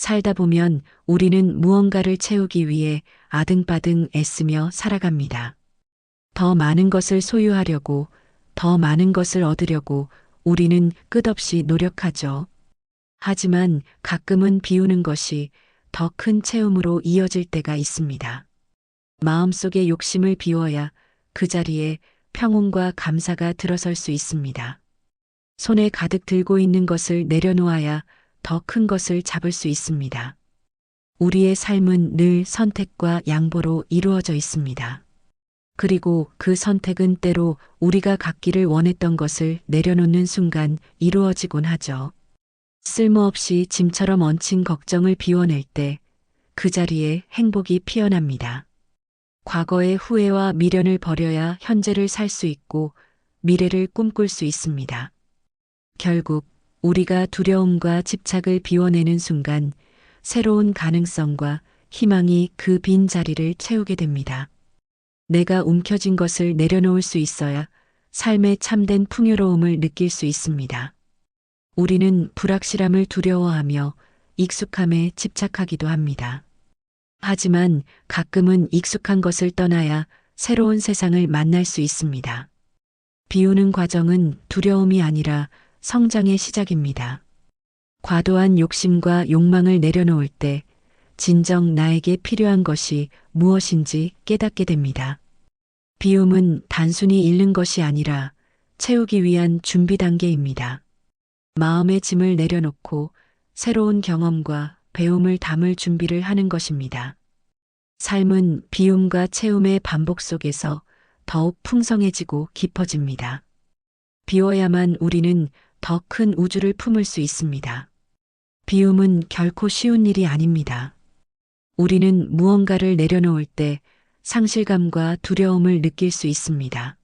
살다 보면 우리는 무언가를 채우기 위해 아등바등 애쓰며 살아갑니다. 더 많은 것을 소유하려고, 더 많은 것을 얻으려고 우리는 끝없이 노력하죠. 하지만 가끔은 비우는 것이 더 큰 채움으로 이어질 때가 있습니다. 마음속의 욕심을 비워야 그 자리에 평온과 감사가 들어설 수 있습니다. 손에 가득 들고 있는 것을 내려놓아야 더 큰 것을 잡을 수 있습니다. 우리의 삶은 늘 선택과 양보로 이루어져 있습니다. 그리고 그 선택은 때로 우리가 갖기를 원했던 것을 내려놓는 순간 이루어지곤 하죠. 쓸모없이 짐처럼 얹힌 걱정을 비워낼 때 그 자리에 행복이 피어납니다. 과거의 후회와 미련을 버려야 현재를 살 수 있고 미래를 꿈꿀 수 있습니다. 결국 우리가 두려움과 집착을 비워내는 순간 새로운 가능성과 희망이 그 빈 자리를 채우게 됩니다. 내가 움켜쥔 것을 내려놓을 수 있어야 삶의 참된 풍요로움을 느낄 수 있습니다. 우리는 불확실함을 두려워하며 익숙함에 집착하기도 합니다. 하지만 가끔은 익숙한 것을 떠나야 새로운 세상을 만날 수 있습니다. 비우는 과정은 두려움이 아니라 성장의 시작입니다. 과도한 욕심과 욕망을 내려놓을 때 진정 나에게 필요한 것이 무엇인지 깨닫게 됩니다. 비움은 단순히 잃는 것이 아니라 채우기 위한 준비 단계입니다. 마음의 짐을 내려놓고 새로운 경험과 배움을 담을 준비를 하는 것입니다. 삶은 비움과 채움의 반복 속에서 더욱 풍성해지고 깊어집니다. 비워야만 우리는 더 큰 우주를 품을 수 있습니다. 비움은 결코 쉬운 일이 아닙니다. 우리는 무언가를 내려놓을 때 상실감과 두려움을 느낄 수 있습니다.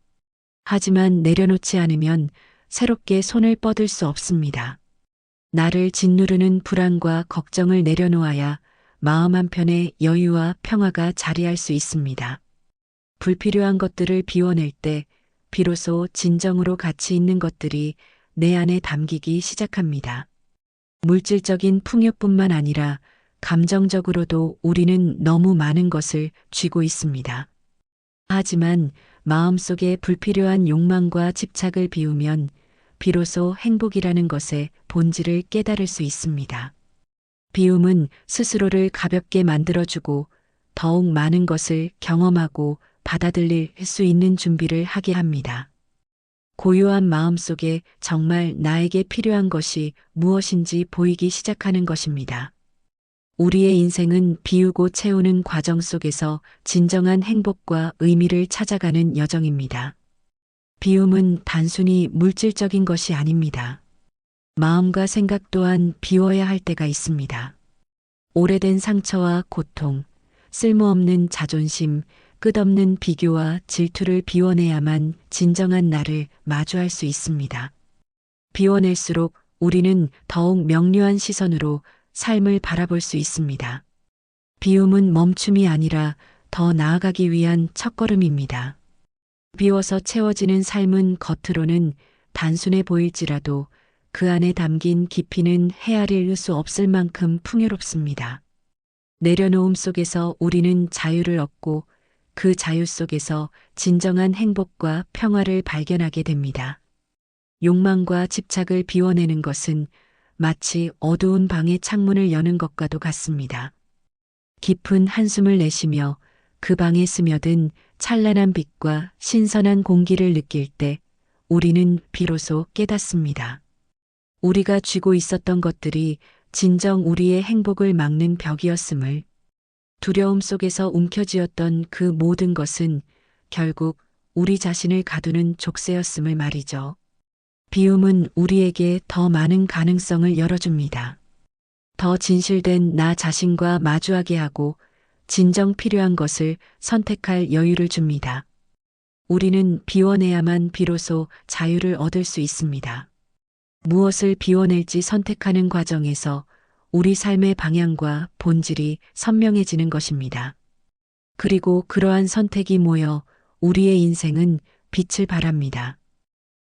하지만 내려놓지 않으면 새롭게 손을 뻗을 수 없습니다. 나를 짓누르는 불안과 걱정을 내려놓아야 마음 한편에 여유와 평화가 자리할 수 있습니다. 불필요한 것들을 비워낼 때 비로소 진정으로 가치 있는 것들이 내 안에 담기기 시작합니다. 물질적인 풍요뿐만 아니라 감정적으로도 우리는 너무 많은 것을 쥐고 있습니다. 하지만 마음속에 불필요한 욕망과 집착을 비우면 비로소 행복이라는 것의 본질을 깨달을 수 있습니다. 비움은 스스로를 가볍게 만들어주고 더욱 많은 것을 경험하고 받아들일 수 있는 준비를 하게 합니다. 고요한 마음 속에 정말 나에게 필요한 것이 무엇인지 보이기 시작하는 것입니다. 우리의 인생은 비우고 채우는 과정 속에서 진정한 행복과 의미를 찾아가는 여정입니다. 비움은 단순히 물질적인 것이 아닙니다. 마음과 생각 또한 비워야 할 때가 있습니다. 오래된 상처와 고통, 쓸모없는 자존심, 끝없는 비교와 질투를 비워내야만 진정한 나를 마주할 수 있습니다. 비워낼수록 우리는 더욱 명료한 시선으로 삶을 바라볼 수 있습니다. 비움은 멈춤이 아니라 더 나아가기 위한 첫걸음입니다. 비워서 채워지는 삶은 겉으로는 단순해 보일지라도 그 안에 담긴 깊이는 헤아릴 수 없을 만큼 풍요롭습니다. 내려놓음 속에서 우리는 자유를 얻고 그 자유 속에서 진정한 행복과 평화를 발견하게 됩니다. 욕망과 집착을 비워내는 것은 마치 어두운 방의 창문을 여는 것과도 같습니다. 깊은 한숨을 내쉬며 그 방에 스며든 찬란한 빛과 신선한 공기를 느낄 때 우리는 비로소 깨닫습니다. 우리가 쥐고 있었던 것들이 진정 우리의 행복을 막는 벽이었음을, 두려움 속에서 움켜쥐었던 그 모든 것은 결국 우리 자신을 가두는 족쇄였음을 말이죠. 비움은 우리에게 더 많은 가능성을 열어줍니다. 더 진실된 나 자신과 마주하게 하고 진정 필요한 것을 선택할 여유를 줍니다. 우리는 비워내야만 비로소 자유를 얻을 수 있습니다. 무엇을 비워낼지 선택하는 과정에서 우리 삶의 방향과 본질이 선명해지는 것입니다. 그리고 그러한 선택이 모여 우리의 인생은 빛을 발합니다.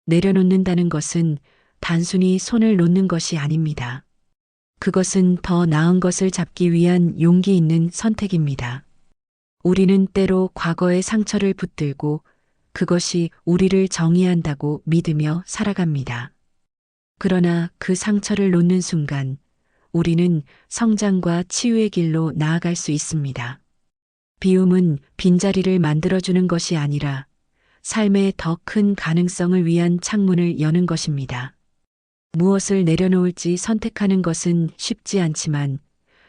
내려놓는다는 것은 단순히 손을 놓는 것이 아닙니다. 그것은 더 나은 것을 잡기 위한 용기 있는 선택입니다. 우리는 때로 과거의 상처를 붙들고 그것이 우리를 정의한다고 믿으며 살아갑니다. 그러나 그 상처를 놓는 순간 우리는 성장과 치유의 길로 나아갈 수 있습니다. 비움은 빈자리를 만들어주는 것이 아니라 삶의 더 큰 가능성을 위한 창문을 여는 것입니다. 무엇을 내려놓을지 선택하는 것은 쉽지 않지만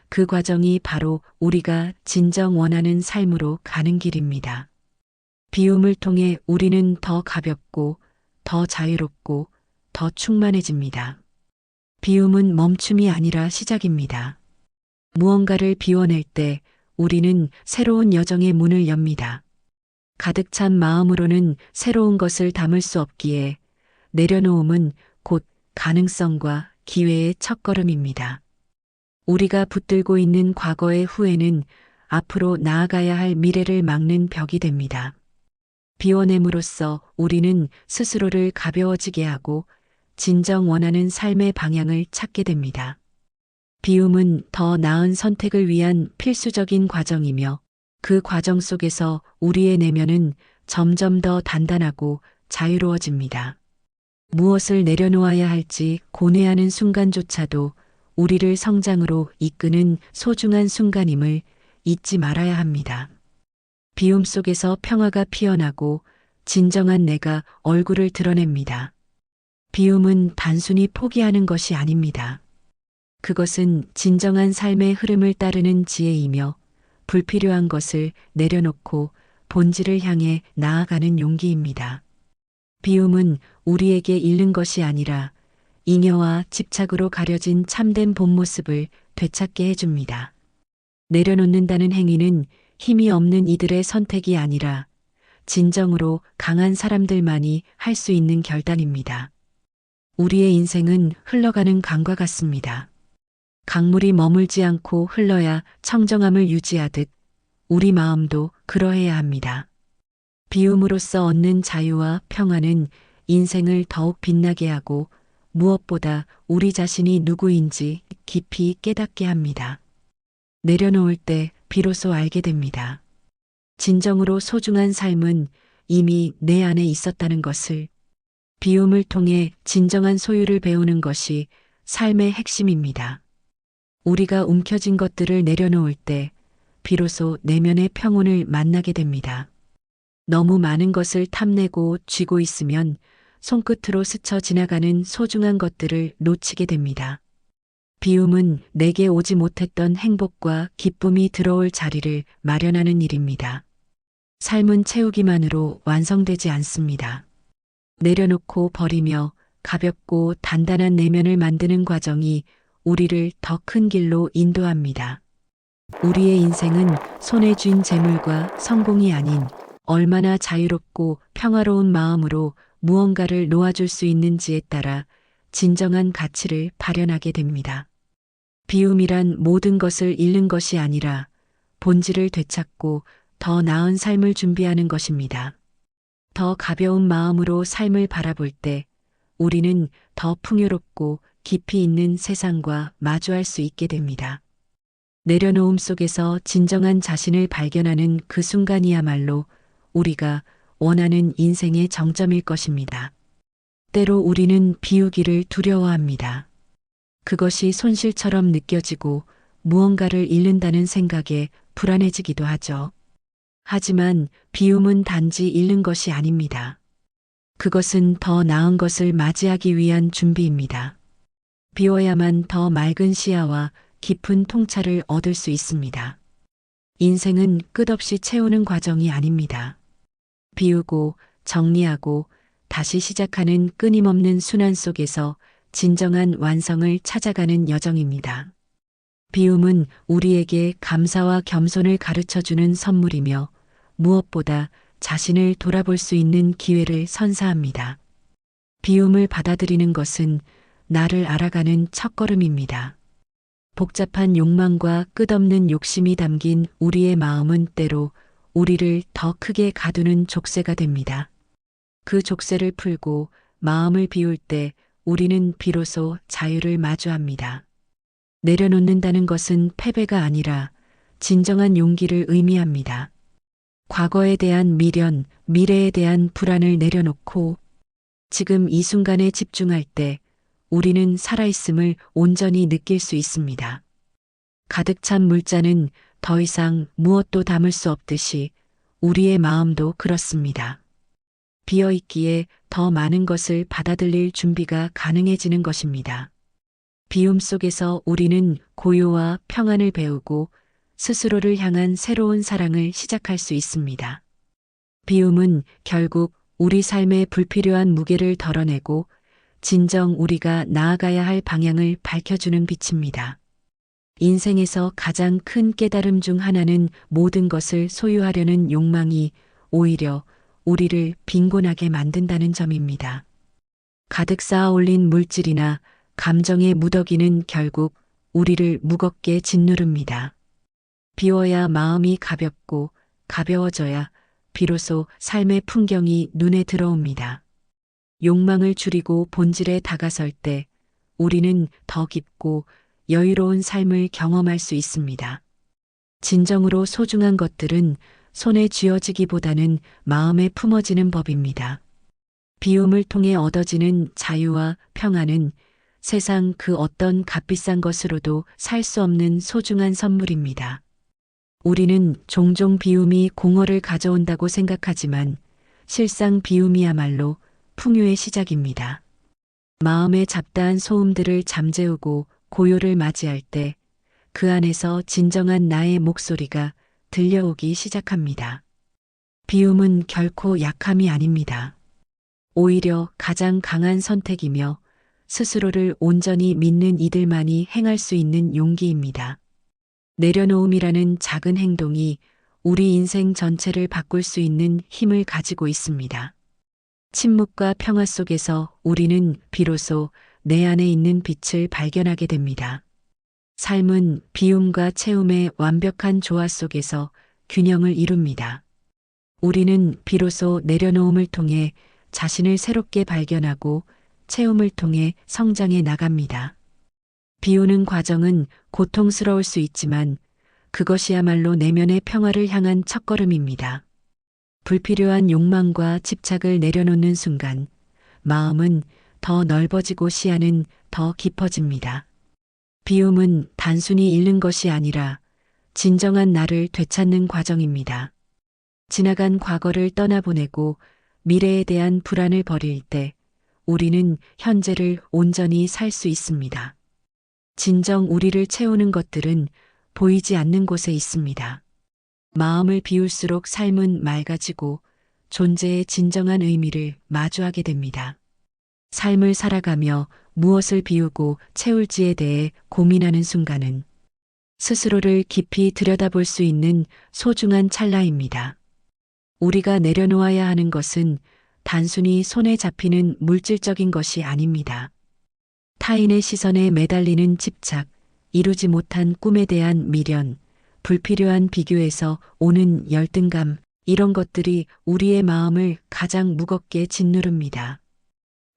그 과정이 바로 우리가 진정 원하는 삶으로 가는 길입니다. 비움을 통해 우리는 더 가볍고 더 자유롭고 더 충만해집니다. 비움은 멈춤이 아니라 시작입니다. 무언가를 비워낼 때 우리는 새로운 여정의 문을 엽니다. 가득 찬 마음으로는 새로운 것을 담을 수 없기에 내려놓음은 곧 가능성과 기회의 첫걸음입니다. 우리가 붙들고 있는 과거의 후회는 앞으로 나아가야 할 미래를 막는 벽이 됩니다. 비워냄으로써 우리는 스스로를 가벼워지게 하고 진정 원하는 삶의 방향을 찾게 됩니다. 비움은 더 나은 선택을 위한 필수적인 과정이며 그 과정 속에서 우리의 내면은 점점 더 단단하고 자유로워집니다. 무엇을 내려놓아야 할지 고뇌하는 순간조차도 우리를 성장으로 이끄는 소중한 순간임을 잊지 말아야 합니다. 비움 속에서 평화가 피어나고 진정한 내가 얼굴을 드러냅니다. 비움은 단순히 포기하는 것이 아닙니다. 그것은 진정한 삶의 흐름을 따르는 지혜이며 불필요한 것을 내려놓고 본질을 향해 나아가는 용기입니다. 비움은 우리에게 잃는 것이 아니라 잉여와 집착으로 가려진 참된 본 모습을 되찾게 해줍니다. 내려놓는다는 행위는 힘이 없는 이들의 선택이 아니라 진정으로 강한 사람들만이 할 수 있는 결단입니다. 우리의 인생은 흘러가는 강과 같습니다. 강물이 머물지 않고 흘러야 청정함을 유지하듯 우리 마음도 그러해야 합니다. 비움으로써 얻는 자유와 평화는 인생을 더욱 빛나게 하고 무엇보다 우리 자신이 누구인지 깊이 깨닫게 합니다. 내려놓을 때 비로소 알게 됩니다. 진정으로 소중한 삶은 이미 내 안에 있었다는 것을. 비움을 통해 진정한 소유를 배우는 것이 삶의 핵심입니다. 우리가 움켜쥔 것들을 내려놓을 때 비로소 내면의 평온을 만나게 됩니다. 너무 많은 것을 탐내고 쥐고 있으면 손끝으로 스쳐 지나가는 소중한 것들을 놓치게 됩니다. 비움은 내게 오지 못했던 행복과 기쁨이 들어올 자리를 마련하는 일입니다. 삶은 채우기만으로 완성되지 않습니다. 내려놓고 버리며 가볍고 단단한 내면을 만드는 과정이 우리를 더 큰 길로 인도합니다. 우리의 인생은 손에 쥔 재물과 성공이 아닌 얼마나 자유롭고 평화로운 마음으로 무언가를 놓아줄 수 있는지에 따라 진정한 가치를 발현하게 됩니다. 비움이란 모든 것을 잃는 것이 아니라 본질을 되찾고 더 나은 삶을 준비하는 것입니다. 더 가벼운 마음으로 삶을 바라볼 때 우리는 더 풍요롭고 깊이 있는 세상과 마주할 수 있게 됩니다. 내려놓음 속에서 진정한 자신을 발견하는 그 순간이야말로 우리가 원하는 인생의 정점일 것입니다. 때로 우리는 비우기를 두려워합니다. 그것이 손실처럼 느껴지고 무언가를 잃는다는 생각에 불안해지기도 하죠. 하지만 비움은 단지 잃는 것이 아닙니다. 그것은 더 나은 것을 맞이하기 위한 준비입니다. 비워야만 더 맑은 시야와 깊은 통찰을 얻을 수 있습니다. 인생은 끝없이 채우는 과정이 아닙니다. 비우고 정리하고 다시 시작하는 끊임없는 순환 속에서 진정한 완성을 찾아가는 여정입니다. 비움은 우리에게 감사와 겸손을 가르쳐주는 선물이며 무엇보다 자신을 돌아볼 수 있는 기회를 선사합니다. 비움을 받아들이는 것은 나를 알아가는 첫걸음입니다. 복잡한 욕망과 끝없는 욕심이 담긴 우리의 마음은 때로 우리를 더 크게 가두는 족쇄가 됩니다. 그 족쇄를 풀고 마음을 비울 때 우리는 비로소 자유를 마주합니다. 내려놓는다는 것은 패배가 아니라 진정한 용기를 의미합니다. 과거에 대한 미련, 미래에 대한 불안을 내려놓고 지금 이 순간에 집중할 때 우리는 살아있음을 온전히 느낄 수 있습니다. 가득 찬 물잔은 더 이상 무엇도 담을 수 없듯이 우리의 마음도 그렇습니다. 비어있기에 더 많은 것을 받아들일 준비가 가능해지는 것입니다. 비움 속에서 우리는 고요와 평안을 배우고 스스로를 향한 새로운 사랑을 시작할 수 있습니다. 비움은 결국 우리 삶의 불필요한 무게를 덜어내고 진정 우리가 나아가야 할 방향을 밝혀주는 빛입니다. 인생에서 가장 큰 깨달음 중 하나는 모든 것을 소유하려는 욕망이 오히려 우리를 빈곤하게 만든다는 점입니다. 가득 쌓아 올린 물질이나 감정의 무더기는 결국 우리를 무겁게 짓누릅니다. 비워야 마음이 가볍고 가벼워져야 비로소 삶의 풍경이 눈에 들어옵니다. 욕망을 줄이고 본질에 다가설 때 우리는 더 깊고 여유로운 삶을 경험할 수 있습니다. 진정으로 소중한 것들은 손에 쥐어지기보다는 마음에 품어지는 법입니다. 비움을 통해 얻어지는 자유와 평안은 세상 그 어떤 값비싼 것으로도 살 수 없는 소중한 선물입니다. 우리는 종종 비움이 공허를 가져온다고 생각하지만 실상 비움이야말로 풍요의 시작입니다. 마음의 잡다한 소음들을 잠재우고 고요를 맞이할 때 그 안에서 진정한 나의 목소리가 들려오기 시작합니다. 비움은 결코 약함이 아닙니다. 오히려 가장 강한 선택이며 스스로를 온전히 믿는 이들만이 행할 수 있는 용기입니다. 내려놓음이라는 작은 행동이 우리 인생 전체를 바꿀 수 있는 힘을 가지고 있습니다. 침묵과 평화 속에서 우리는 비로소 내 안에 있는 빛을 발견하게 됩니다. 삶은 비움과 채움의 완벽한 조화 속에서 균형을 이룹니다. 우리는 비로소 내려놓음을 통해 자신을 새롭게 발견하고 채움을 통해 성장해 나갑니다. 비우는 과정은 고통스러울 수 있지만 그것이야말로 내면의 평화를 향한 첫걸음입니다. 불필요한 욕망과 집착을 내려놓는 순간 마음은 더 넓어지고 시야는 더 깊어집니다. 비움은 단순히 잃는 것이 아니라 진정한 나를 되찾는 과정입니다. 지나간 과거를 떠나보내고 미래에 대한 불안을 버릴 때 우리는 현재를 온전히 살 수 있습니다. 진정 우리를 채우는 것들은 보이지 않는 곳에 있습니다. 마음을 비울수록 삶은 맑아지고 존재의 진정한 의미를 마주하게 됩니다. 삶을 살아가며 무엇을 비우고 채울지에 대해 고민하는 순간은 스스로를 깊이 들여다볼 수 있는 소중한 찰나입니다. 우리가 내려놓아야 하는 것은 단순히 손에 잡히는 물질적인 것이 아닙니다. 타인의 시선에 매달리는 집착, 이루지 못한 꿈에 대한 미련, 불필요한 비교에서 오는 열등감, 이런 것들이 우리의 마음을 가장 무겁게 짓누릅니다.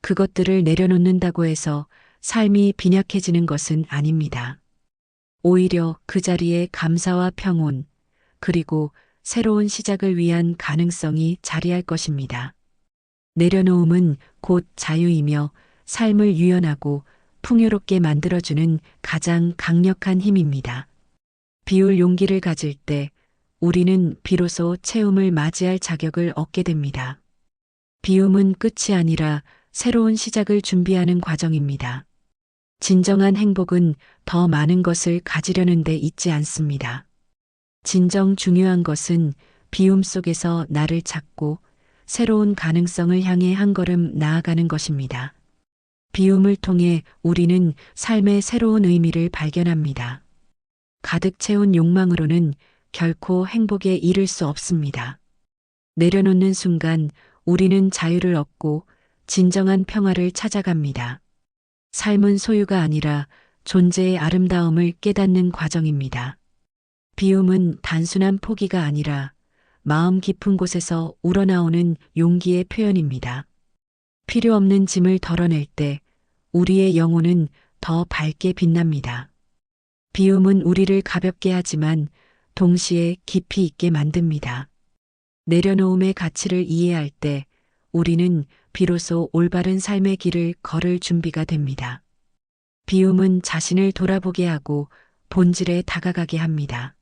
그것들을 내려놓는다고 해서 삶이 빈약해지는 것은 아닙니다. 오히려 그 자리에 감사와 평온, 그리고 새로운 시작을 위한 가능성이 자리할 것입니다. 내려놓음은 곧 자유이며 삶을 유연하고 풍요롭게 만들어주는 가장 강력한 힘입니다. 비울 용기를 가질 때 우리는 비로소 채움을 맞이할 자격을 얻게 됩니다. 비움은 끝이 아니라 새로운 시작을 준비하는 과정입니다. 진정한 행복은 더 많은 것을 가지려는 데 있지 않습니다. 진정 중요한 것은 비움 속에서 나를 찾고 새로운 가능성을 향해 한 걸음 나아가는 것입니다. 비움을 통해 우리는 삶의 새로운 의미를 발견합니다. 가득 채운 욕망으로는 결코 행복에 이를 수 없습니다. 내려놓는 순간 우리는 자유를 얻고 진정한 평화를 찾아갑니다. 삶은 소유가 아니라 존재의 아름다움을 깨닫는 과정입니다. 비움은 단순한 포기가 아니라 마음 깊은 곳에서 우러나오는 용기의 표현입니다. 필요 없는 짐을 덜어낼 때 우리의 영혼은 더 밝게 빛납니다. 비움은 우리를 가볍게 하지만 동시에 깊이 있게 만듭니다. 내려놓음의 가치를 이해할 때 우리는 비로소 올바른 삶의 길을 걸을 준비가 됩니다. 비움은 자신을 돌아보게 하고 본질에 다가가게 합니다.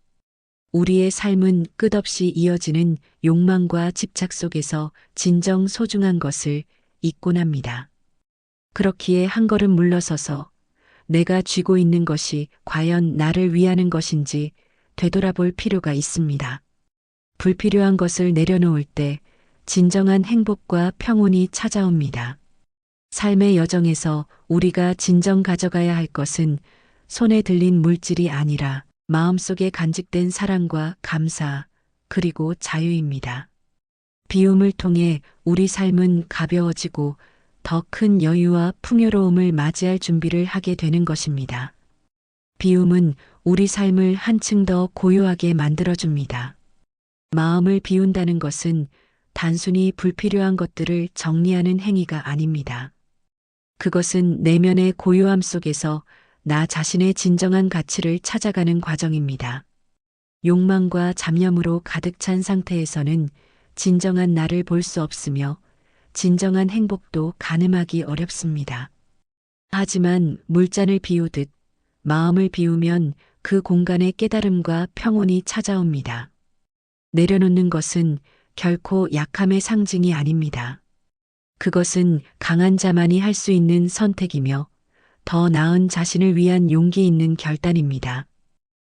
우리의 삶은 끝없이 이어지는 욕망과 집착 속에서 진정 소중한 것을 잊곤 합니다. 그렇기에 한 걸음 물러서서 내가 쥐고 있는 것이 과연 나를 위하는 것인지 되돌아볼 필요가 있습니다. 불필요한 것을 내려놓을 때 진정한 행복과 평온이 찾아옵니다. 삶의 여정에서 우리가 진정 가져가야 할 것은 손에 들린 물질이 아니라 마음속에 간직된 사랑과 감사, 그리고 자유입니다. 비움을 통해 우리 삶은 가벼워지고 더 큰 여유와 풍요로움을 맞이할 준비를 하게 되는 것입니다. 비움은 우리 삶을 한층 더 고요하게 만들어줍니다. 마음을 비운다는 것은 단순히 불필요한 것들을 정리하는 행위가 아닙니다. 그것은 내면의 고요함 속에서 나 자신의 진정한 가치를 찾아가는 과정입니다. 욕망과 잡념으로 가득 찬 상태에서는 진정한 나를 볼 수 없으며 진정한 행복도 가늠하기 어렵습니다. 하지만 물잔을 비우듯 마음을 비우면 그 공간에 깨달음과 평온이 찾아옵니다. 내려놓는 것은 결코 약함의 상징이 아닙니다. 그것은 강한 자만이 할 수 있는 선택이며 더 나은 자신을 위한 용기 있는 결단입니다.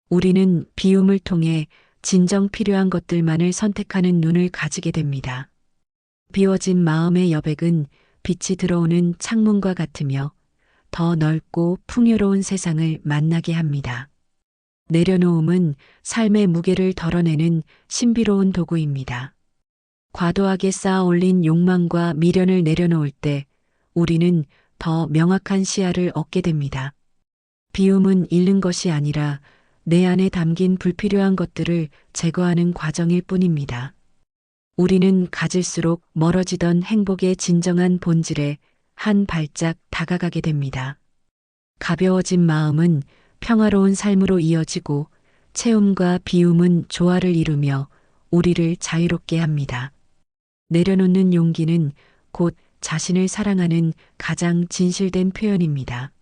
우리는 비움을 통해 진정 필요한 것들만을 선택하는 눈을 가지게 됩니다. 비워진 마음의 여백은 빛이 들어오는 창문과 같으며 더 넓고 풍요로운 세상을 만나게 합니다. 내려놓음은 삶의 무게를 덜어내는 신비로운 도구입니다. 과도하게 쌓아 올린 욕망과 미련을 내려놓을 때 우리는 더 명확한 시야를 얻게 됩니다. 비움은 잃는 것이 아니라 내 안에 담긴 불필요한 것들을 제거하는 과정일 뿐입니다. 우리는 가질수록 멀어지던 행복의 진정한 본질에 한 발짝 다가가게 됩니다. 가벼워진 마음은 평화로운 삶으로 이어지고 채움과 비움은 조화를 이루며 우리를 자유롭게 합니다. 내려놓는 용기는 곧 자신을 사랑하는 가장 진실된 표현입니다.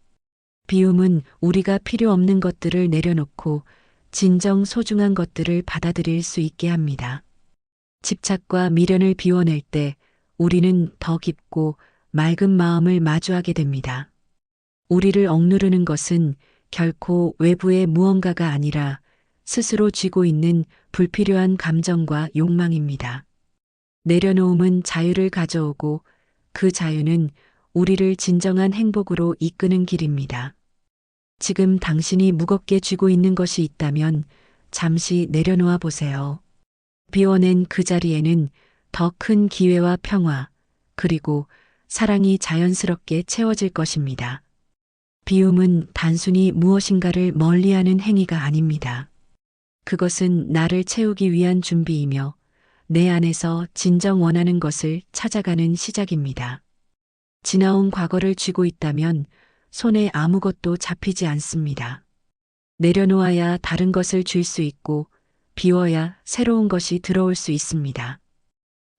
비움은 우리가 필요 없는 것들을 내려놓고 진정 소중한 것들을 받아들일 수 있게 합니다. 집착과 미련을 비워낼 때 우리는 더 깊고 맑은 마음을 마주하게 됩니다. 우리를 억누르는 것은 결코 외부의 무언가가 아니라 스스로 쥐고 있는 불필요한 감정과 욕망입니다. 내려놓음은 자유를 가져오고 그 자유는 우리를 진정한 행복으로 이끄는 길입니다. 지금 당신이 무겁게 쥐고 있는 것이 있다면 잠시 내려놓아 보세요. 비워낸 그 자리에는 더 큰 기회와 평화, 그리고 사랑이 자연스럽게 채워질 것입니다. 비움은 단순히 무엇인가를 멀리하는 행위가 아닙니다. 그것은 나를 채우기 위한 준비이며 내 안에서 진정 원하는 것을 찾아가는 시작입니다. 지나온 과거를 쥐고 있다면 손에 아무것도 잡히지 않습니다. 내려놓아야 다른 것을 쥘 수 있고 비워야 새로운 것이 들어올 수 있습니다.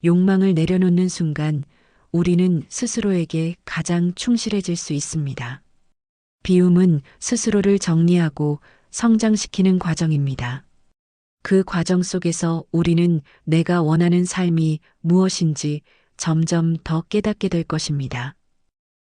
욕망을 내려놓는 순간 우리는 스스로에게 가장 충실해질 수 있습니다. 비움은 스스로를 정리하고 성장시키는 과정입니다. 그 과정 속에서 우리는 내가 원하는 삶이 무엇인지 점점 더 깨닫게 될 것입니다.